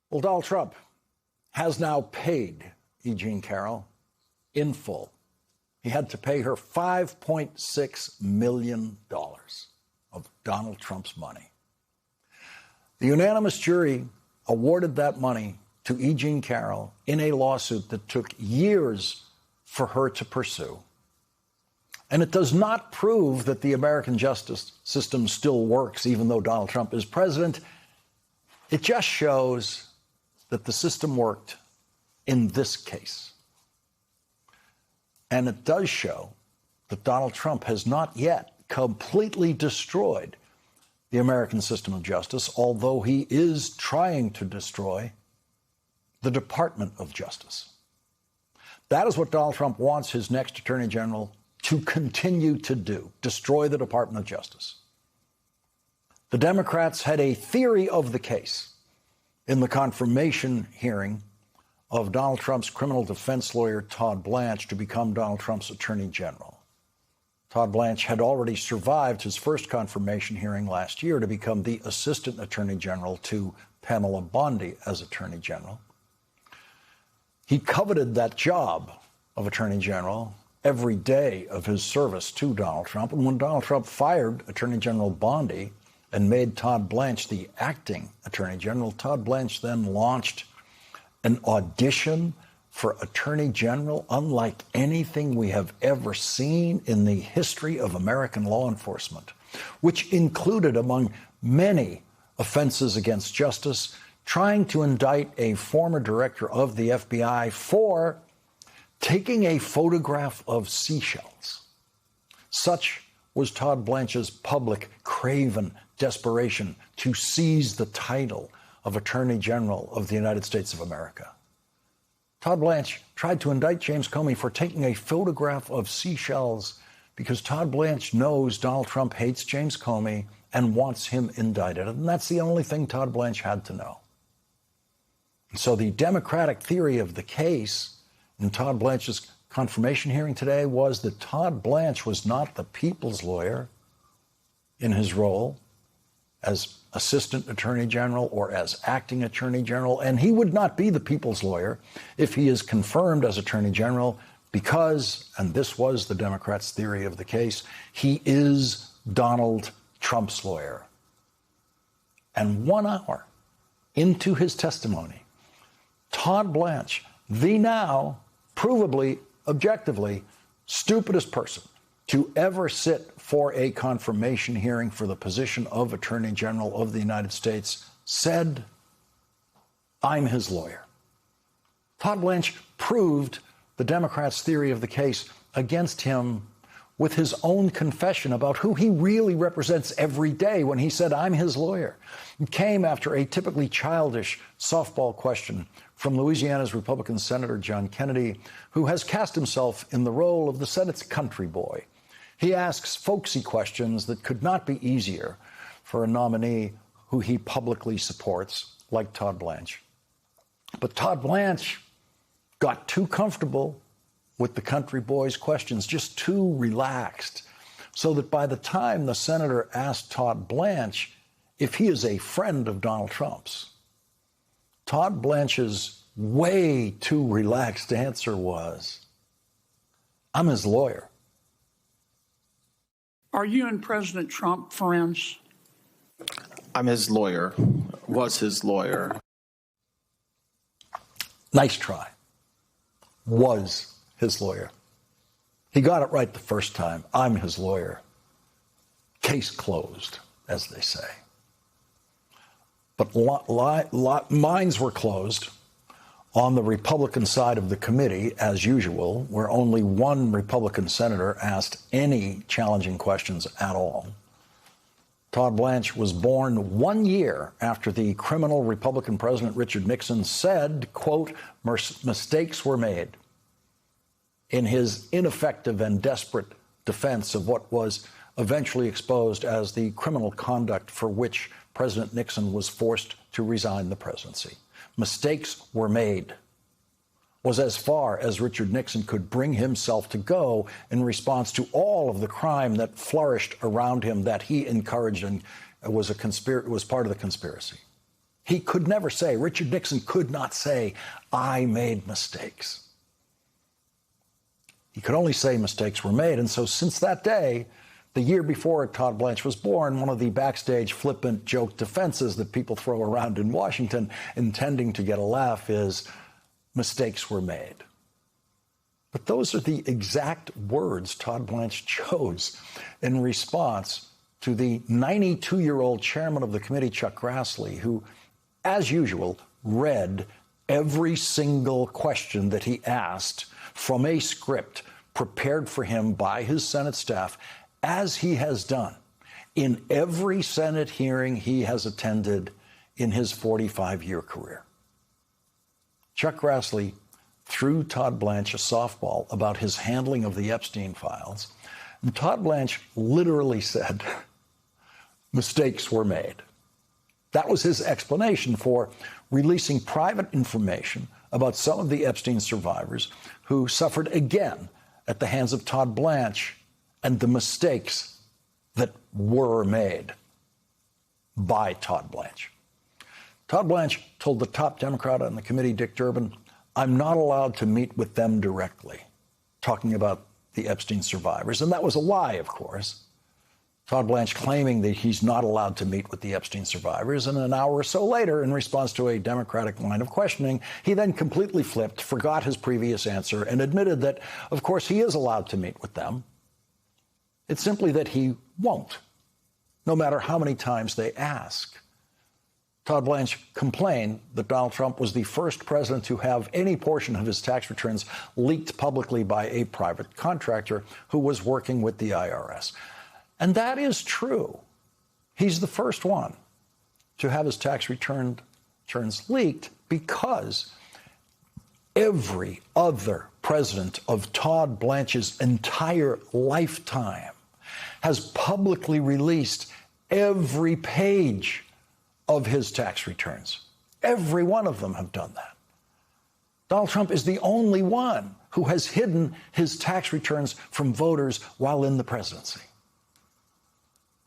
Well, Donald Trump has now paid E. Jean Carroll in full. He had to pay her $5.6 million of Donald Trump's money. The unanimous jury awarded that money to E. Jean Carroll in a lawsuit that took years for her to pursue. And it does not prove that the American justice system still works, even though Donald Trump is president. It just shows that the system worked in this case. And it does show that Donald Trump has not yet completely destroyed the American system of justice, although he is trying to destroy the Department of Justice. That is what Donald Trump wants his next Attorney General to continue to do, destroy the Department of Justice. The Democrats had a theory of the case in the confirmation hearing of Donald Trump's criminal defense lawyer, Todd Blanche, to become Donald Trump's Attorney General. Todd Blanche had already survived his first confirmation hearing last year to become the Assistant Attorney General to Pamela Bondi as Attorney General. He coveted that job of Attorney General every day of his service to Donald Trump. And when Donald Trump fired Attorney General Bondi and made Todd Blanche the acting Attorney General, Todd Blanche then launched an audition for Attorney General unlike anything we have ever seen in the history of American law enforcement, which included, among many offenses against justice, trying to indict a former director of the FBI for taking a photograph of seashells. Such was Todd Blanche's public, craven desperation to seize the title of Attorney General of the United States of America. Todd Blanche tried to indict James Comey for taking a photograph of seashells because Todd Blanche knows Donald Trump hates James Comey and wants him indicted. And that's the only thing Todd Blanche had to know. And so the Democratic theory of the case in Todd Blanche's confirmation hearing today was that Todd Blanche was not the people's lawyer in his role as Assistant Attorney General or as Acting Attorney General, and he would not be the people's lawyer if he is confirmed as Attorney General because, and this was the Democrats' theory of the case, he is Donald Trump's lawyer. And 1 hour into his testimony, Todd Blanche, the now provably, objectively stupidest person to ever sit for a confirmation hearing for the position of Attorney General of the United States, said, "I'm his lawyer." Todd Blanche proved the Democrats' theory of the case against him with his own confession about who he really represents every day when he said, "I'm his lawyer." It came after a typically childish softball question from Louisiana's Republican Senator John Kennedy, who has cast himself in the role of the Senate's country boy. He asks folksy questions that could not be easier for a nominee who he publicly supports, like Todd Blanche. But Todd Blanche got too comfortable with the country boy's questions, just too relaxed, so that by the time the senator asked Todd Blanche if he is a friend of Donald Trump's, Todd Blanche's way too relaxed answer was, "I'm his lawyer." Are you and President Trump friends? I'm his lawyer, was his lawyer. Nice try. Was his lawyer. He got it right the first time. I'm his lawyer. Case closed, as they say. But minds were closed on the Republican side of the committee, as usual, where only one Republican senator asked any challenging questions at all. Todd Blanche was born 1 year after the criminal Republican President Richard Nixon said, quote, "mistakes were made," in his ineffective and desperate defense of what was eventually exposed as the criminal conduct for which President Nixon was forced to resign the presidency. Mistakes were made was as far as Richard Nixon could bring himself to go in response to all of the crime that flourished around him that he encouraged and was part of the conspiracy. He could never say, Richard Nixon could not say, I made mistakes. He could only say mistakes were made. And so since that day, the year before Todd Blanche was born, one of the backstage flippant joke defenses that people throw around in Washington, intending to get a laugh, is mistakes were made. But those are the exact words Todd Blanche chose in response to the 92-year-old chairman of the committee, Chuck Grassley, who, as usual, read every single question that he asked from a script prepared for him by his Senate staff, as he has done in every Senate hearing he has attended in his 45-year career. Chuck Grassley threw Todd Blanche a softball about his handling of the Epstein files, and Todd Blanche literally said, mistakes were made. That was his explanation for releasing private information about some of the Epstein survivors who suffered again at the hands of Todd Blanche and the mistakes that were made by Todd Blanche. Todd Blanche told the top Democrat on the committee, Dick Durbin, I'm not allowed to meet with them directly, talking about the Epstein survivors. And that was a lie, of course. Todd Blanche claiming that he's not allowed to meet with the Epstein survivors. And an hour or so later, in response to a Democratic line of questioning, he then completely flipped, forgot his previous answer, and admitted that, of course, he is allowed to meet with them. It's simply that he won't, no matter how many times they ask. Todd Blanche complained that Donald Trump was the first president to have any portion of his tax returns leaked publicly by a private contractor who was working with the IRS. And that is true. He's the first one to have his tax returns leaked because every other president of Todd Blanche's entire lifetime has publicly released every page of his tax returns. Every one of them have done that. Donald Trump is the only one who has hidden his tax returns from voters while in the presidency.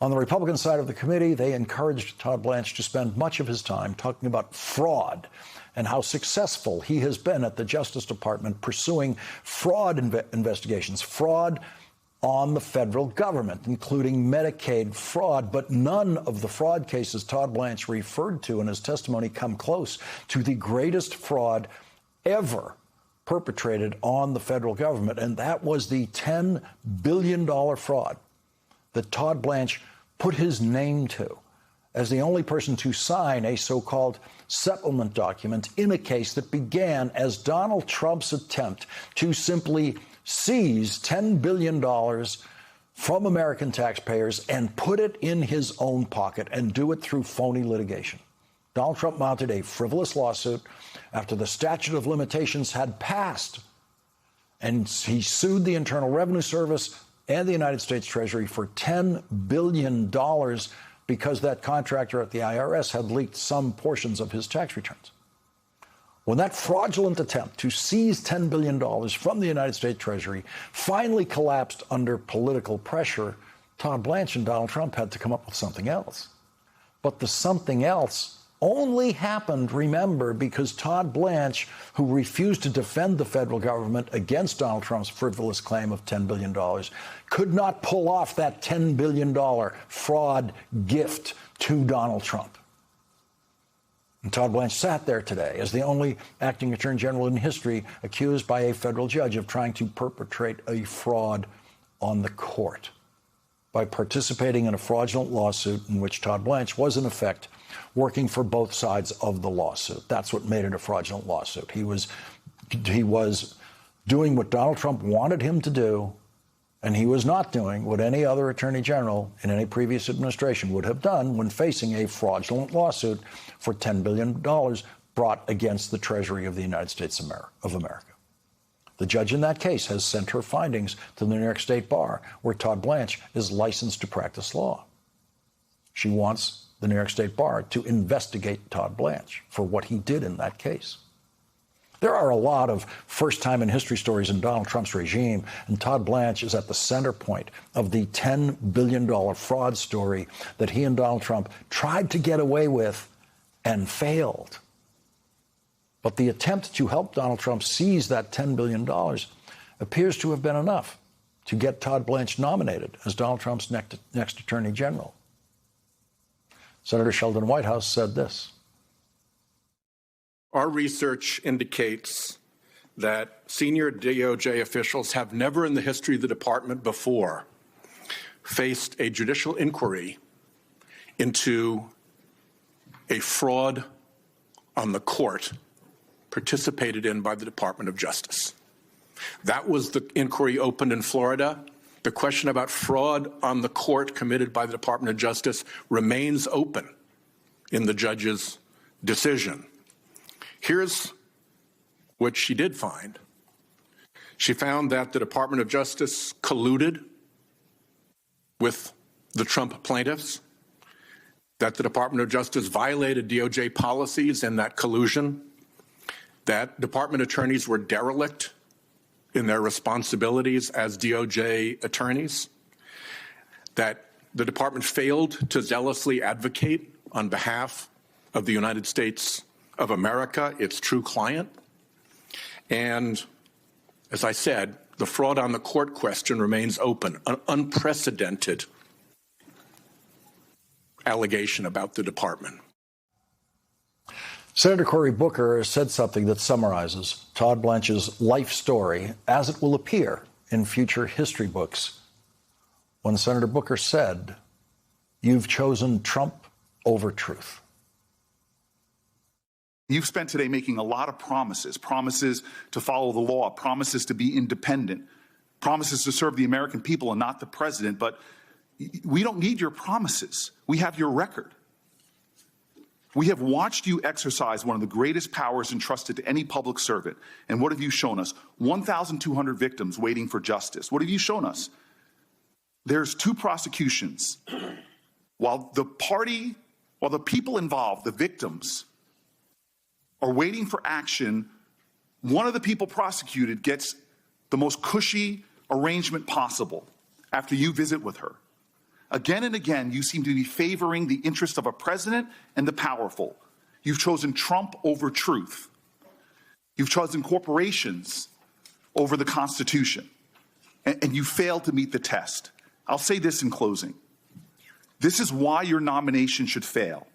On the Republican side of the committee, they encouraged Todd Blanche to spend much of his time talking about fraud and how successful he has been at the Justice Department pursuing fraud investigations, fraud on the federal government, including Medicaid fraud. But none of the fraud cases Todd Blanche referred to in his testimony come close to the greatest fraud ever perpetrated on the federal government. And that was the $10 billion fraud that Todd Blanche put his name to as the only person to sign a so-called settlement document in a case that began as Donald Trump's attempt to simply seize $10 billion from American taxpayers and put it in his own pocket and do it through phony litigation. Donald Trump mounted a frivolous lawsuit after the statute of limitations had passed, and he sued the Internal Revenue Service and the United States Treasury for $10 billion because that contractor at the IRS had leaked some portions of his tax returns. When that fraudulent attempt to seize $10 billion from the United States Treasury finally collapsed under political pressure, Todd Blanche and Donald Trump had to come up with something else. But the something else only happened, remember, because Todd Blanche, who refused to defend the federal government against Donald Trump's frivolous claim of $10 billion, could not pull off that $10 billion fraud gift to Donald Trump. And Todd Blanche sat there today as the only acting attorney general in history accused by a federal judge of trying to perpetrate a fraud on the court by participating in a fraudulent lawsuit in which Todd Blanche was, in effect, working for both sides of the lawsuit. That's what made it a fraudulent lawsuit. He was doing what Donald Trump wanted him to do, and he was not doing what any other attorney general in any previous administration would have done when facing a fraudulent lawsuit for $10 billion brought against the Treasury of the United States of America. The judge in that case has sent her findings to the New York State Bar, where Todd Blanche is licensed to practice law. She wants the New York State Bar to investigate Todd Blanche for what he did in that case. There are a lot of first-time in history stories in Donald Trump's regime, and Todd Blanche is at the center point of the $10 billion fraud story that he and Donald Trump tried to get away with and failed. But the attempt to help Donald Trump seize that $10 billion appears to have been enough to get Todd Blanche nominated as Donald Trump's next Attorney General. Senator Sheldon Whitehouse said this. Our research indicates that senior DOJ officials have never in the history of the department before faced a judicial inquiry into a fraud on the court participated in by the Department of Justice. That was the inquiry opened in Florida. The question about fraud on the court committed by the Department of Justice remains open in the judge's decision. Here's what she did find. She found that the Department of Justice colluded with the Trump plaintiffs, that the Department of Justice violated DOJ policies in that collusion, that department attorneys were derelict in their responsibilities as DOJ attorneys, that the department failed to zealously advocate on behalf of the United States of America, its true client. And as I said, the fraud on the court question remains open, an unprecedented allegation about the department. Senator Cory Booker has said something that summarizes Todd Blanche's life story as it will appear in future history books. When Senator Booker said, "You've chosen Trump over truth." You've spent today making a lot of promises to follow the law, promises to be independent, promises to serve the American people and not the president. But we don't need your promises. We have your record. We have watched you exercise one of the greatest powers entrusted to any public servant. And what have you shown us? 1,200 victims waiting for justice. What have you shown us? There's 2 prosecutions. While the people involved, the victims, are waiting for action, one of the people prosecuted gets the most cushy arrangement possible after you visit with her. Again and again, you seem to be favoring the interest of a president and the powerful. You've chosen Trump over truth. You've chosen corporations over the Constitution. And you failed to meet the test. I'll say this in closing. This is why your nomination should fail.